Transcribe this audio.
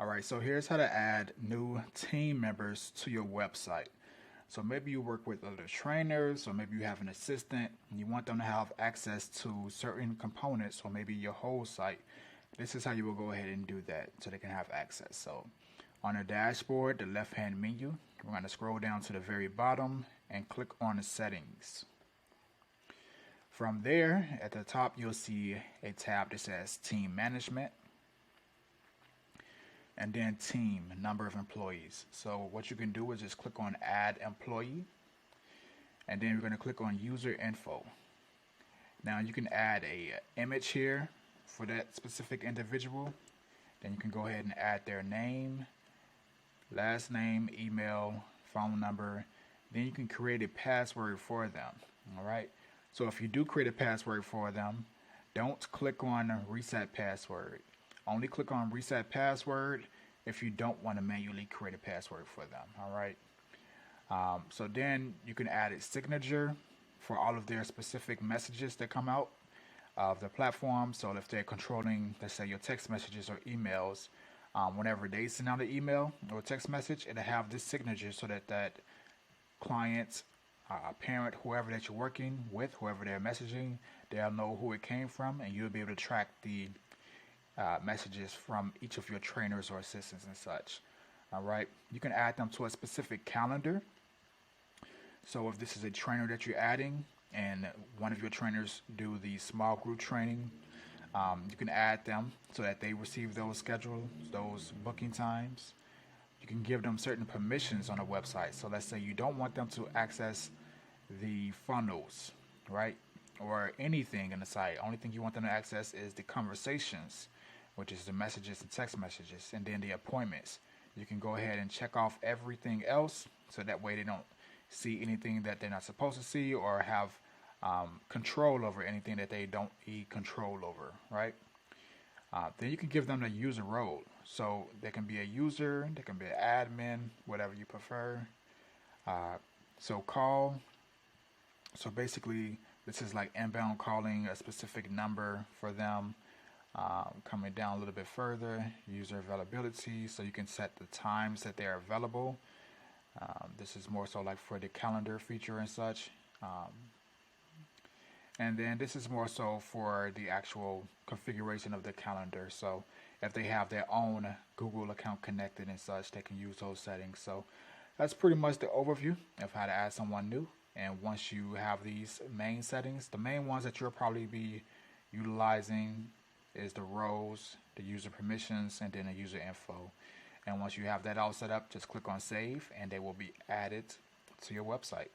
Alright, so here's how to add new team members to your website. So maybe you work with other trainers, or maybe you have an assistant and you want them to have access to certain components, or maybe your whole site. This is how you will go ahead and do that so they can have access. So on the dashboard, the left hand menu, we're going to scroll down to the very bottom and click on the settings. From there, at the top, you'll see a tab that says Team Management, and then Team, number of employees. So what you can do is just click on Add Employee, and then you're going to click on User Info. Now you can add a image here for that specific individual. Then you can go ahead and add their name, last name, email, phone number. Then you can create a password for them. All right. So if you do create a password for them, don't click on Reset Password. Only click on Reset Password if you don't want to manually create a password for them. All right. So then you can add a signature for all of their specific messages that come out of the platform. So if they're controlling, let's say, your text messages or emails, whenever they send out an email or a text message, it'll have this signature so that that client, parent, whoever that you're working with, whoever they're messaging, they'll know who it came from, and you'll be able to track the messages from each of your trainers or assistants and such. All right. You can add them to a specific calendar. So if this is a trainer that you're adding and one of your trainers do the small group training, you can add them so that they receive those schedules, those booking times. You can give them certain permissions on a website. So let's say you don't want them to access the funnels, right? Or anything in the site. Only thing you want them to access is the conversations, which is the messages and text messages, and then the appointments. You can go ahead and check off everything else so that way they don't see anything that they're not supposed to see, or have control over anything that they don't need control over, right? Then you can give them the user role. So they can be a user, they can be an admin, whatever you prefer. So call. So basically, this is like inbound calling a specific number for them. Coming down a little bit further, user availability. So you can set the times that they're available. This is more so like for the calendar feature and such. And then this is more so for the actual configuration of the calendar. So if they have their own Google account connected and such, they can use those settings. So that's pretty much the overview of how to add someone new. And once you have these main settings, the main ones that you'll probably be utilizing is the roles, the user permissions, and then the user info. And once you have that all set up, just click on save and they will be added to your website.